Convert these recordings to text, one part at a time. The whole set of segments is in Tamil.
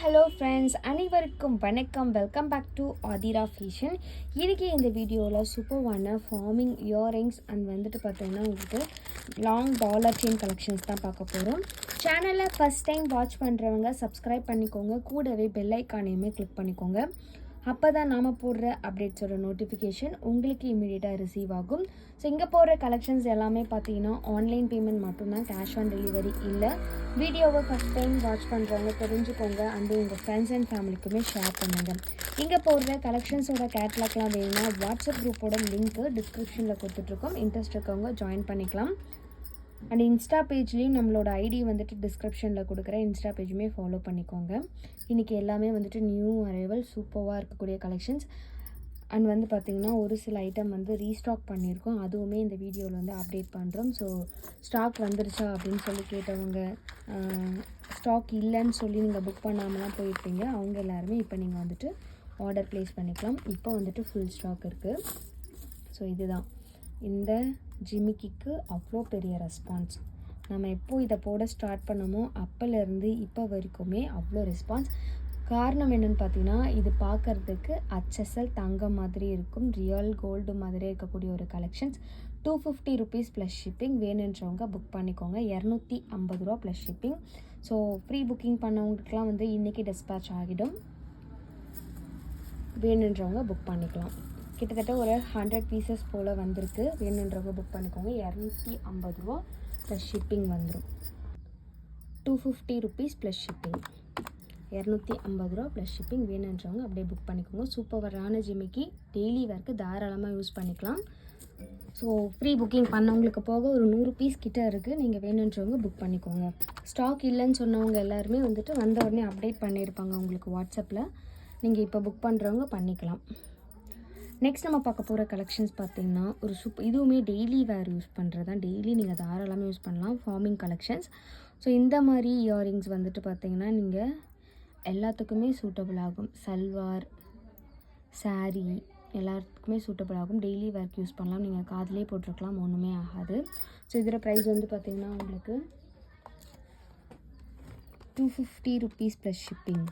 ஹலோ ஃப்ரெண்ட்ஸ், அனைவருக்கும் வணக்கம். Welcome back to Aathira fashion. இன்றைக்கி இந்த வீடியோவில் சூப்பர்வான ஃபார்மிங் இயரிங்ஸ் அண்ட் வந்துட்டு பார்த்தீங்கன்னா உங்களுக்கு லாங் டாலர் செயின் கலெக்ஷன்ஸ் தான் பார்க்க போகிறோம். சேனலில் ஃபஸ்ட் டைம் வாட்ச் பண்ணுறவங்க சப்ஸ்கிரைப் பண்ணிக்கோங்க, கூடவே பெல் ஐக்கானையுமே கிளிக் பண்ணிக்கோங்க. அப்போ தான் நாம் போடுற அப்டேட்ஸோட நோட்டிஃபிகேஷன் உங்களுக்கு இமீடியட்டாக ரிசீவ் ஆகும். ஸோ இங்கே போடுற கலெக்ஷன்ஸ் எல்லாமே பார்த்தீங்கன்னா ஆன்லைன் பேமெண்ட் மட்டும்தான், கேஷ் ஆன் டெலிவரி இல்லை. வீடியோவை ஃபஸ்ட் டைம் வாட்ச் பண்ணுறவங்க தெரிஞ்சுக்கோங்க, அண்ட் உங்கள் ஃப்ரெண்ட்ஸ் அண்ட் ஃபேமிலிக்குமே ஷேர் பண்ணுங்கள். இங்கே போடுற கலெக்ஷன்ஸோட கேட்லாக்லாம் வேணும்னா வாட்ஸ்அப் குரூப்போட லிங்க்கு டிஸ்கிரிப்ஷனில் கொடுத்துட்ருக்கோம். இன்ட்ரெஸ்ட் இருக்கவங்க ஜாயின் பண்ணிக்கலாம். அண்ட் இன்ஸ்டா பேஜ்லேயும் நம்மளோட ஐடி வந்துட்டு டிஸ்கிரிப்ஷனில் கொடுக்குறேன், இன்ஸ்டா பேஜுமே ஃபாலோ பண்ணிக்கோங்க. இன்றைக்கி எல்லாமே வந்துட்டு நியூ அரைவல் சூப்பராக இருக்கக்கூடிய கலெக்ஷன்ஸ். அண்ட் வந்து பார்த்திங்கன்னா ஒரு சில ஐட்டம் வந்து ரீஸ்டாக் பண்ணியிருக்கோம், அதுவுமே இந்த வீடியோவில் வந்து அப்டேட் பண்ணுறோம். ஸோ ஸ்டாக் வந்துருச்சா அப்படின்னு சொல்லி கேட்டவங்க, ஸ்டாக் இல்லைன்னு சொல்லி நீங்கள் புக் பண்ணாமலாம் போயிருப்பீங்க, அவங்க எல்லாருமே இப்போ நீங்கள் வந்துட்டு ஆர்டர் ப்ளேஸ் பண்ணிக்கலாம். இப்போ வந்துட்டு ஃபுல் ஸ்டாக் இருக்குது. ஸோ இதுதான் இந்த ஜிமிக்கிக்கு அவ்வளோ பெரிய ரெஸ்பான்ஸ். நம்ம எப்போது இதை போட ஸ்டார்ட் பண்ணமோ அப்போலேருந்து இப்போ வரைக்குமே அவ்வளோ ரெஸ்பான்ஸ். காரணம் என்னென்னு பார்த்தீங்கன்னா, இது பார்க்குறதுக்கு HSL தங்கம் மாதிரி இருக்கும், ரியல் கோல்டு மாதிரி இருக்கக்கூடிய ஒரு கலெக்ஷன்ஸ். 250 rupees plus shipping. வேணுன்றவங்க புக் பண்ணிக்கோங்க. 250 ரூபா plus shipping. So pre booking பண்ணவங்களுக்குலாம் வந்து இன்றைக்கி டிஸ்பேச் ஆகிடும். வேணுன்றவங்க புக் பண்ணிக்கலாம். கிட்டத்தட்ட ஒரு 100 பீசஸ் போல் வந்திருக்கு. வேணுன்றவங்க புக் பண்ணிக்கோங்க. 250 ரூபா ப்ளஸ் ஷிப்பிங் வந்துடும். 250 ருபீஸ் ப்ளஸ் ஷிப்பிங், 250 ரூபா ப்ளஸ் ஷிப்பிங். வேணுன்றவங்க அப்படியே புக் பண்ணிக்கோங்க. சூப்பரான ஜிமிக்கி, டெய்லி வேர்க்கு தாராளமாக யூஸ் பண்ணிக்கலாம். ஸோ ப்ரீ புக்கிங் பண்ணவங்களுக்கு போக ஒரு 100 பீஸ் கிட்டே இருக்குது. நீங்கள் வேணுன்றவங்க புக் பண்ணிக்கோங்க. ஸ்டாக் இல்லைன்னு சொன்னவங்க எல்லாருமே வந்துட்டு வந்த உடனே அப்டேட் பண்ணியிருப்பாங்க உங்களுக்கு வாட்ஸ்அப்பில். நீங்கள் இப்போ புக் பண்ணுறவங்க பண்ணிக்கலாம். நெக்ஸ்ட் நம்ம பார்க்க போகிற கலெக்ஷன்ஸ் பார்த்திங்கன்னா ஒரு இதுவுமே டெய்லி வேர் யூஸ் பண்ணுறது தான். டெய்லி நீங்கள் தாராளமாக யூஸ் பண்ணலாம். Farming collections. ஸோ இந்த மாதிரி இயரிங்ஸ் வந்துட்டு பார்த்திங்கன்னா நீங்கள் எல்லாத்துக்குமே சூட்டபிள் ஆகும். சல்வார், சாரீ எல்லாத்துக்குமே சூட்டபிள் ஆகும். டெய்லி வேர்க்கு யூஸ் பண்ணலாம். நீங்கள் காதிலே போட்டிருக்கலாம், ஒன்றுமே ஆகாது. ஸோ இதில் ப்ரைஸ் வந்து பார்த்திங்கன்னா உங்களுக்கு 250 ருபீஸ் ப்ளஸ் ஷிப்பிங்,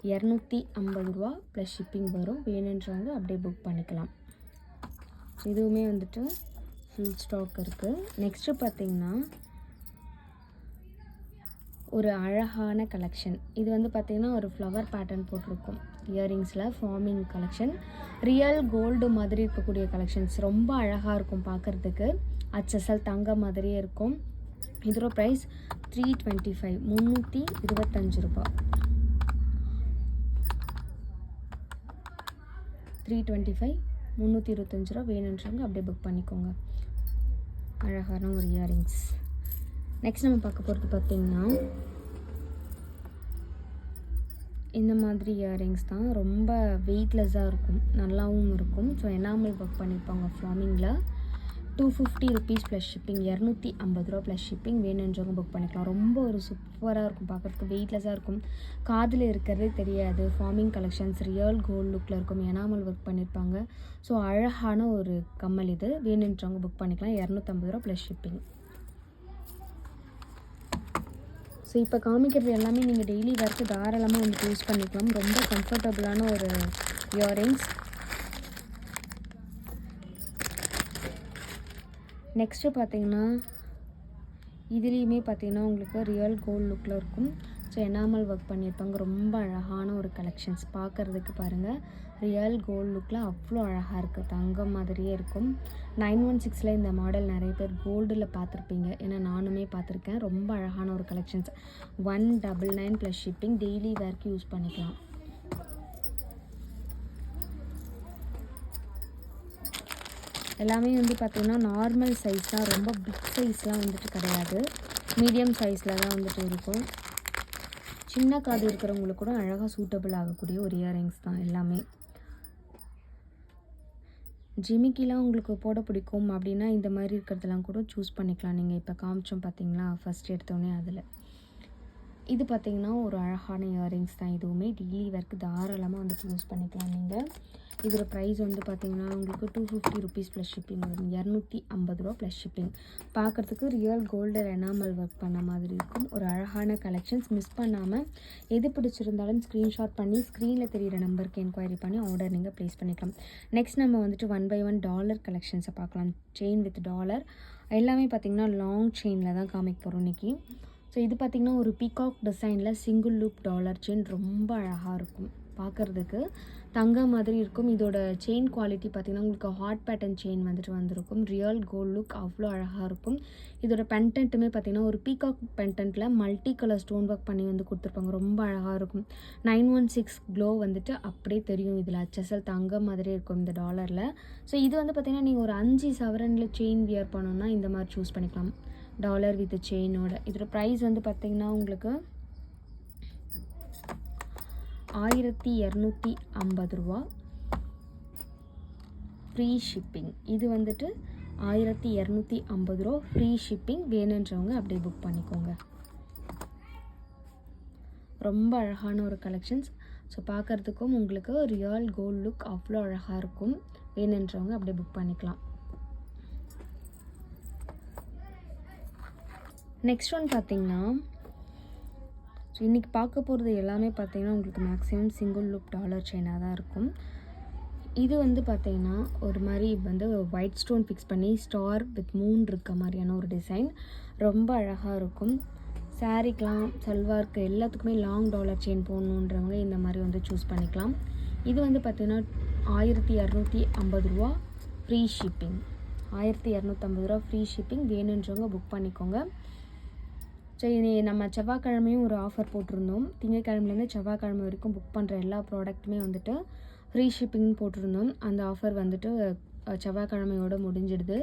250 ரூபா ப்ளஸ் ஷிப்பிங் வரும். வேணுன்றவங்க அப்படியே புக் பண்ணிக்கலாம். இதுவுமே வந்துட்டு ஃபுல் ஸ்டாக் இருக்குது. நெக்ஸ்ட்டு பார்த்திங்கன்னா ஒரு அழகான கலெக்ஷன். இது வந்து பார்த்திங்கன்னா ஒரு ஃப்ளவர் பேட்டர்ன் போட்டிருக்கும் இயரிங்ஸில். ஃபார்மிங் கலெக்ஷன், ரியல் கோல்டு மாதிரி இருக்கக்கூடிய கலெக்ஷன்ஸ். ரொம்ப அழகாக இருக்கும் பார்க்குறதுக்கு. HSL தங்கம் மாதிரியே இருக்கும். இதோட ப்ரைஸ் 325, 325 ரூபா. 325, 325 ரூபா. வேணுன்றவங்க அப்படியே புக் பண்ணிக்கோங்க. அழகான ஒரு இயரிங்ஸ். நெக்ஸ்ட் நம்ம பார்க்க போகிறது பார்த்திங்கன்னா இந்த மாதிரி இயரிங்ஸ் தான். ரொம்ப வெயிட்லெஸ்ஸாக இருக்கும், நல்லாவும் இருக்கும். ஸோ எனாமல் ஒர்க் பண்ணியிருப்பாங்க ஃபார்மிங்கில். 250 ருபீஸ் ப்ளஸ் ஷிப்பிங், 250 ரூபா ப்ளஸ் ஷிப்பிங். வேணுன்றவங்க புக் பண்ணிக்கலாம். ரொம்ப ஒரு சூப்பராக இருக்கும் பார்க்குறதுக்கு, வெயிட்லெஸ்ஸாக இருக்கும், காதில் இருக்கிறதே தெரியாது. ஃபார்மிங் கலெக்ஷன்ஸ், ரியல் கோல்டு லுக்கில் இருக்கும், எனாமல் ஒர்க் பண்ணியிருப்பாங்க. ஸோ அழகான ஒரு கம்மல் இது. வேணுன்றவங்க புக் பண்ணிக்கலாம். 250 ரூபா ப்ளஸ் ஷிப்பிங். ஸோ இப்போ காமிக்கிறது எல்லாமே நீங்கள் டெய்லி வேர்க்கு தாராளமாக வந்துட்டு யூஸ் பண்ணிக்கலாம். ரொம்ப கம்ஃபர்டபுளான ஒரு இயரிங்ஸ். நெக்ஸ்ட்டு பார்த்திங்கன்னா இதுலேயுமே பார்த்திங்கன்னா உங்களுக்கு ரியல் கோல்டு லுக்கில் இருக்கும். ஸோ எனாமல் ஒர்க் பண்ணியிருப்பாங்க. ரொம்ப அழகான ஒரு கலெக்ஷன்ஸ். பார்க்குறதுக்கு பாருங்கள், ரியல் கோல்டு லுக்கில் அவ்வளோ அழகாக இருக்குது, தங்கம் மாதிரியே இருக்கும். 916 இந்த மாடல் நிறைய பேர் கோல்டில் பார்த்துருப்பீங்க, ஏன்னா நானுமே பார்த்துருக்கேன். ரொம்ப அழகான ஒரு கலெக்ஷன்ஸ். 199 plus shipping. டெய்லி வேர்க்கு யூஸ் பண்ணிக்கலாம். எல்லாமே வந்து பார்த்திங்கன்னா நார்மல் சைஸ் தான், ரொம்ப பிக் சைஸ்லாம் வந்துட்டு கிடையாது. மீடியம் சைஸில் தான் வந்துட்டு இருக்கும். சின்ன காது இருக்கிறவங்களுக்கு கூட அழகாக சூட்டபிள் ஆகக்கூடிய ஒரு இயரிங்ஸ் தான் எல்லாமே. ஜிமிக்கிலாம் உங்களுக்கு போட பிடிக்கும் அப்படின்னா இந்த மாதிரி இருக்கிறதெல்லாம் கூட சூஸ் பண்ணிக்கலாம். நீங்கள் இப்போ காமிச்சோம் பார்த்திங்களா ஃபஸ்ட் எடுத்தோடனே, அதில் இது பார்த்திங்கன்னா ஒரு அழகான இயரிங்ஸ் தான். இதுவுமே டெய்லி வேர்க்கு தாராளமாக வந்துட்டு யூஸ் பண்ணிக்கலாம் நீங்கள். இதோட ப்ரைஸ் வந்து பார்த்திங்கன்னா உங்களுக்கு 250 ருபீஸ் ப்ளஸ் ஷிப்பிங் வரும். 250 ரூபா ப்ளஸ் ஷிப்பிங். பார்க்குறதுக்கு ரியல் கோல்டர் எனாமல் ஒர்க் பண்ண மாதிரி இருக்கும். ஒரு அழகான கலெக்ஷன்ஸ். மிஸ் பண்ணாமல் எது பிடிச்சிருந்தாலும் ஸ்க்ரீன்ஷாட் பண்ணி ஸ்க்ரீனில் தெரிகிற நம்பருக்கு என்கொயரி பண்ணி ஆர்டர் நீங்கள் ப்ளேஸ் பண்ணிக்கலாம். நெக்ஸ்ட் நம்ம வந்துட்டு 1 by 1 டாலர் கலெக்ஷன்ஸை பார்க்கலாம். செயின் வித் டாலர் எல்லாமே பார்த்திங்கன்னா லாங் செயினில் தான் காமிக்க போகிறோம் இன்றைக்கி. ஸோ இது பார்த்திங்கன்னா ஒரு பீகாக் டிசைனில் சிங்கிள் லூப் டாலர் செயின் ரொம்ப அழகாக இருக்கும். பார்க்குறதுக்கு தங்க மாதிரி இருக்கும். இதோட செயின் குவாலிட்டி பார்த்திங்கன்னா உங்களுக்கு ஹாட் பேட்டர்ன் செயின் வந்துட்டு வந்திருக்கும். ரியல் கோல்ட் லுக் அவ்வளோ அழகாக இருக்கும். இதோட பென்டென்ட்டுமே பார்த்திங்கன்னா ஒரு பீகாக் பென்டென்ட்டில் மல்டி கலர் ஸ்டோன் ஒர்க் பண்ணி வந்து கொடுத்துருப்பாங்க. ரொம்ப அழகாக இருக்கும். 916 க்ளோ வந்துட்டு அப்படியே தெரியும். இதில் HSL தங்க மாதிரி இருக்கும் இந்த டாலரில். ஸோ இது வந்து பார்த்திங்கன்னா நீங்கள் ஒரு 5 சவரனில் செயின் வியர் பண்ணணுன்னா இந்த மாதிரி சூஸ் பண்ணிக்கலாம். டாலர் வித் செயினோட. இதோட ப்ரைஸ் வந்து பார்த்திங்கன்னா உங்களுக்கு 1250 ரூபா ஃப்ரீ ஷிப்பிங். இது வந்துட்டு 1250 ரூபா ஃப்ரீ ஷிப்பிங். வேணுன்றவங்க அப்படியே புக் பண்ணிக்கோங்க. ரொம்ப அழகான ஒரு கலெக்ஷன்ஸ். ஸோ பார்க்குறதுக்கும் உங்களுக்கு ரியல் கோல்ட் லுக் அவ்வளோ அழகாக இருக்கும். வேணுன்றவங்க அப்படியே புக் பண்ணிக்கலாம். நெக்ஸ்ட் ஒன் பார்த்திங்கன்னா ஸோ இன்றைக்கி பார்க்க போகிறது எல்லாமே பார்த்திங்கன்னா உங்களுக்கு மேக்ஸிமம் சிங்கிள் லூப் டாலர் செயினாக தான் இருக்கும். இது வந்து பார்த்திங்கன்னா ஒரு மாதிரி வந்து ஒயிட் ஸ்டோன் ஃபிக்ஸ் பண்ணி ஸ்டார் வித் மூன் இருக்க மாதிரியான ஒரு டிசைன். ரொம்ப அழகாக இருக்கும். சாரீக்கெலாம் சல்வாருக்கு எல்லாத்துக்குமே லாங் டாலர் செயின் போடணுன்றவங்க இந்த மாதிரி வந்து சூஸ் பண்ணிக்கலாம். இது வந்து பார்த்திங்கன்னா 1250 ரூபா ஃப்ரீ ஷிப்பிங். 1250 ரூபா ஃப்ரீ ஷிப்பிங். வேணுன்றவங்க புக் பண்ணிக்கோங்க. ஸோ இது நம்ம செவ்வாய்க்கிழமையும் ஒரு ஆஃபர் போட்டிருந்தோம். திங்கட்கிழமைலேருந்து செவ்வாய்க்கிழமை வரைக்கும் புக் பண்ணுற எல்லா ப்ராடக்ட்டுமே வந்துட்டு ஃப்ரீ ஷிப்பிங் போட்டிருந்தோம். அந்த ஆஃபர் வந்துட்டு செவ்வாய்க்கிழமையோடு முடிஞ்சிடுது.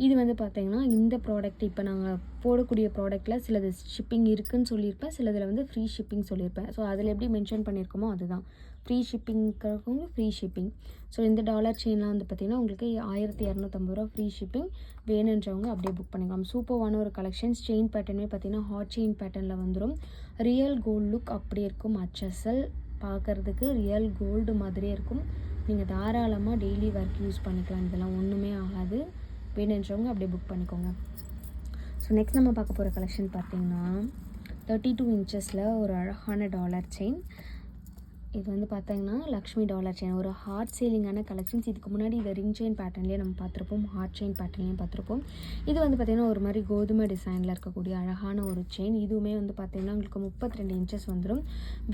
இது வந்து பார்த்திங்கன்னா இந்த ப்ராடக்ட் இப்போ நாங்கள் போடக்கூடிய ப்ராடக்ட்டில் சிலது ஷிப்பிங் இருக்குதுன்னு சொல்லியிருப்பேன், சிலதில் வந்து ஃப்ரீ ஷிப்பிங் சொல்லியிருப்பேன். ஸோ அதில் எப்படி மென்ஷன் பண்ணியிருக்கோமோ அதுதான் ஃப்ரீ ஷிப்பிங்கிறவங்க ஃப்ரீ ஷிப்பிங். ஸோ இந்த டாலர் செயின்லாம் வந்து பார்த்திங்கன்னா உங்களுக்கு 1250 ரூபா ஃப்ரீ ஷிப்பிங். வேணுன்றவங்க அப்படியே புக் பண்ணிக்கலாம். சூப்பரான ஒரு கலெக்ஷன்ஸ். செயின் பேட்டர்னே பார்த்திங்கன்னா ஹாட் செயின் பேட்டர்னில் வந்துடும். ரியல் கோல்டு லுக் அப்படியே இருக்கும். HSL பார்க்குறதுக்கு ரியல் கோல்டு மாதிரியே இருக்கும். நீங்கள் தாராளமாக டெய்லி ஒர்க் யூஸ் பண்ணிக்கலாம். இதெல்லாம் ஒன்றுமே ஆகாது. வேணுன்றவங்க அப்படியே புக் பண்ணிக்கோங்க. ஸோ நெக்ஸ்ட் நம்ம பார்க்க போகிற கலெக்ஷன் பார்த்திங்கன்னா 32 இன்ச்சஸில் ஒரு அழகான டாலர் செயின். இது வந்து பார்த்திங்கன்னா லக்ஷ்மி டாலர் செயின். ஒரு ஹார்ட் சேலிங்கான கலெக்ஷன்ஸ். இதுக்கு முன்னாடி இதை ரிங் செயின் பேட்டர்ன்லேயே நம்ம பார்த்துருப்போம், ஹார்ட் செயின் பேட்டர்ன்லேயும் பார்த்துருப்போம். இது வந்து பார்த்திங்கன்னா ஒரு மாதிரி கோதுமை டிசைனில் இருக்கக்கூடிய அழகான ஒரு செயின். இதுவுமே வந்து பார்த்திங்கன்னா உங்களுக்கு 32 இன்ச்சஸ் வந்துடும்.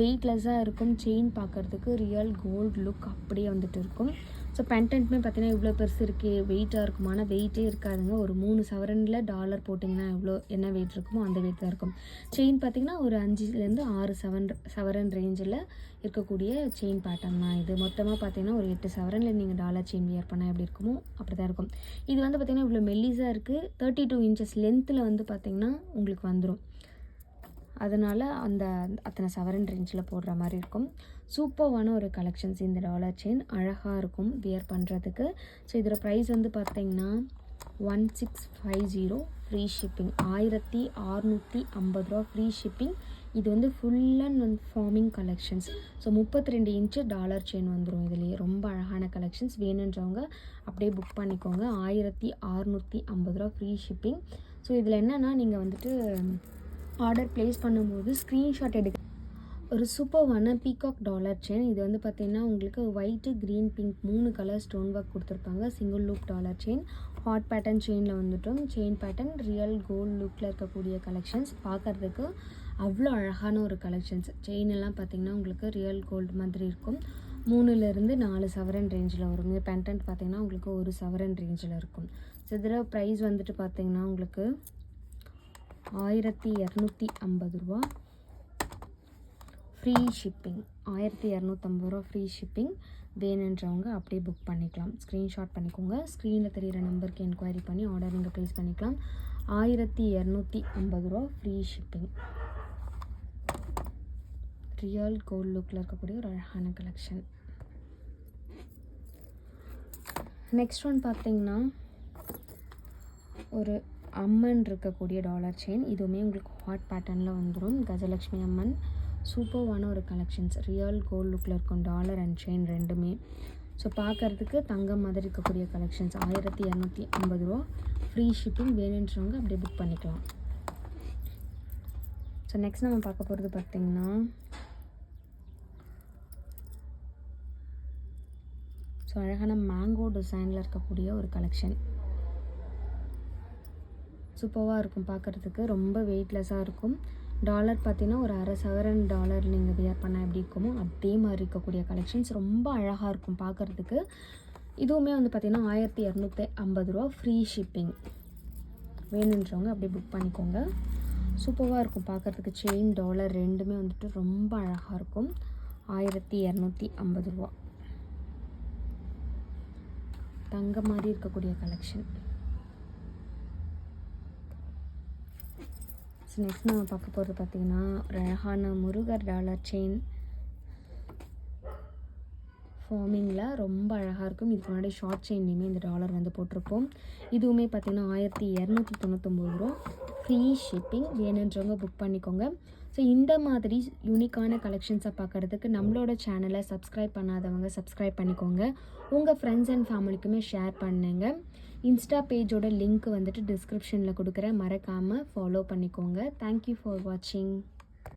வெயிட்லெஸ்ஸாக இருக்கும். செயின் பார்க்குறதுக்கு ரியல் கோல்டு லுக் அப்படியே வந்துட்டு இருக்கும். ஸோ பென்டென்ட்டுமே பார்த்திங்கன்னா இவ்வளோ பெருசு இருக்குது, வெயிட்டாக இருக்குமா? ஆனால் வெயிட்டே இருக்காதுங்க. ஒரு 3 சவரனில் டாலர் போட்டிங்கன்னா என்ன வெயிட் இருக்குமோ அந்த வெயிட் தான் இருக்கும். செயின் பார்த்திங்கன்னா ஒரு 5லேருந்து 6 சவரன் ரேஞ்சில் இருக்கக்கூடிய செயின் பேட்டர்ன் தான் இது. மொத்தமாக பார்த்திங்கன்னா ஒரு 8 சவரனில் நீங்கள் டாலர் செயின் வியர் பண்ணால் எப்படி இருக்குமோ அப்படி தான் இருக்கும். இது வந்து பார்த்திங்கன்னா இவ்வளோ மெல்லிஸாக இருக்குது. 32 இன்ச்சஸ் லென்த்தில் வந்து பார்த்திங்கன்னா உங்களுக்கு வந்துடும். அதனால் அத்தனை சவரன் ரேஞ்சில் போடுற மாதிரி இருக்கும். சூப்பரான ஒரு கலெக்ஷன்ஸ். இந்த டாலர் செயின் அழகாக இருக்கும் வியர் பண்ணுறதுக்கு. ஸோ இதோட ப்ரைஸ் வந்து பார்த்திங்கன்னா 1650 ஃப்ரீ ஷிப்பிங். 1650 ரூபா ஃப்ரீ ஷிப்பிங். இது வந்து full and forming collections. So 32 inch dollar chain வந்துடும். இதுலேயே ரொம்ப அழகான கலெக்ஷன்ஸ். வேணுன்றவங்க அப்படியே புக் பண்ணிக்கோங்க. 1650 ரூபா ஃப்ரீ ஷிப்பிங். ஸோ இதில் என்னென்னா நீங்கள் வந்துட்டு ஆர்டர் ப்ளேஸ் பண்ணும்போது ஸ்க்ரீன்ஷாட் ஒரு சூப்பர்வான பீகாக் டாலர் செயின். இது வந்து பார்த்திங்கன்னா உங்களுக்கு white, green, pink 3 colour stone work கொடுத்துருப்பாங்க. Single loop dollar chain. Heart pattern செயினில் வந்துட்டும். செயின் பேட்டர்ன் ரியல் கோல்டு லுக்கில் இருக்கக்கூடிய கலெக்ஷன்ஸ். பார்க்குறதுக்கு அவ்வளோ அழகான ஒரு கலெக்ஷன்ஸ். செயின் எல்லாம் பார்த்திங்கன்னா உங்களுக்கு ரியல் கோல்டு மாதிரி இருக்கும். 3லேருந்து 4 சவரன் ரேஞ்சில் வரும். இந்த பென்டென்ட் பார்த்திங்கன்னா உங்களுக்கு 1 சவரன் ரேஞ்சில் இருக்கும். ஸோ இதில் ப்ரைஸ் வந்துட்டு பார்த்திங்கன்னா உங்களுக்கு 1250 ரூபா ஃப்ரீ ஷிப்பிங். 1250 ரூபா ஃப்ரீ ஷிப்பிங். வேணுன்றவங்க அப்படியே புக் பண்ணிக்கலாம். ஸ்க்ரீன்ஷாட் பண்ணிக்கோங்க. ஸ்க்ரீனில் தெரிகிற நம்பருக்கு என்கொயரி பண்ணி ஆர்டர் நீங்கள் ப்ளேஸ் பண்ணிக்கலாம். 1250 ரூபா ஃப்ரீ ஷிப்பிங். ரியல் கோல்ட் லுக்கில் இருக்கக்கூடிய ஒரு அழகான கலெக்ஷன். நெக்ஸ்ட் ஒன் பார்த்திங்கன்னா ஒரு அம்மன் இருக்கக்கூடிய டாலர் செயின். இதுவுமே உங்களுக்கு ஹாட் பேட்டர்னில் வந்துடும். கஜலக்ஷ்மி அம்மன். சூப்பர்வான ஒரு கலெக்ஷன்ஸ். ரியல் கோல்ட் லுக்கில் இருக்கும் டாலர் அண்ட் செயின் ரெண்டுமே. ஸோ பார்க்குறதுக்கு தங்கம் மாதிரி இருக்கக்கூடிய கலெக்ஷன்ஸ் 1250 ரூபா. ஃப்ரீ ஷிப்பிங் வேணுன்றவங்க அப்படியே புக் பண்ணிக்கலாம். ஸோ நெக்ஸ்ட் நம்ம பார்க்க போகிறது பார்த்திங்கன்னா ஸோ அழகான மேங்கோ டிசைனில் இருக்கக்கூடிய ஒரு கலெக்ஷன். சூப்பராக இருக்கும் பார்க்குறதுக்கு, ரொம்ப வெயிட்லெஸ்ஸாக இருக்கும். டாலர் பார்த்தீங்கன்னா ஒரு $1/2 சவரன் டாலர் நீங்கள் வியர் பண்ணால் எப்படி இருக்குமோ அதே மாதிரி இருக்கக்கூடிய கலெக்ஷன்ஸ் ரொம்ப அழகாக இருக்கும் பார்க்குறதுக்கு. இதுவுமே வந்து பார்த்திங்கன்னா 1250 ரூபா. ஃப்ரீ ஷிப்பிங் வேணுன்றவங்க அப்படியே புக் பண்ணிக்கோங்க. சூப்பராக இருக்கும் பார்க்குறதுக்கு. செயின் டாலர் ரெண்டுமே வந்துட்டு ரொம்ப அழகாக இருக்கும். 1250 ரூபா. தங்க மாதிரி இருக்கக்கூடிய கலெக்ஷன். ஸோ நெக்ஸ்ட் நம்ம பார்க்க போகிறது பார்த்திங்கன்னா ஒரு அழகான முருகர் டாலர் செயின் ஃபார்மிங்கில் ரொம்ப அழகாக இருக்கும். இதுக்கு முன்னாடி ஷார்ட் செயின்லேயுமே இந்த டாலர் வந்து போட்டிருப்போம். இதுவுமே பார்த்திங்கன்னா 1299 ரூபா. ஃப்ரீ ஷிப்பிங் வேணுன்றவங்க புக் பண்ணிக்கோங்க. ஸோ இந்த மாதிரி யூனிக்கான கலெக்ஷன்ஸை பார்க்குறதுக்கு நம்மளோட சேனலை சப்ஸ்கிரைப் பண்ணாதவங்க சப்ஸ்கிரைப் பண்ணிக்கோங்க. உங்கள் ஃப்ரெண்ட்ஸ் அண்ட் ஃபேமிலிக்குமே ஷேர் பண்ணுங்கள். இன்ஸ்டா பேஜோட லிங்க் வந்துட்டு டிஸ்கிரிப்ஷனில் கொடுக்குறேன், மறக்காமல் ஃபாலோ பண்ணிக்கோங்க. தேங்க்யூ ஃபார் வாட்சிங்.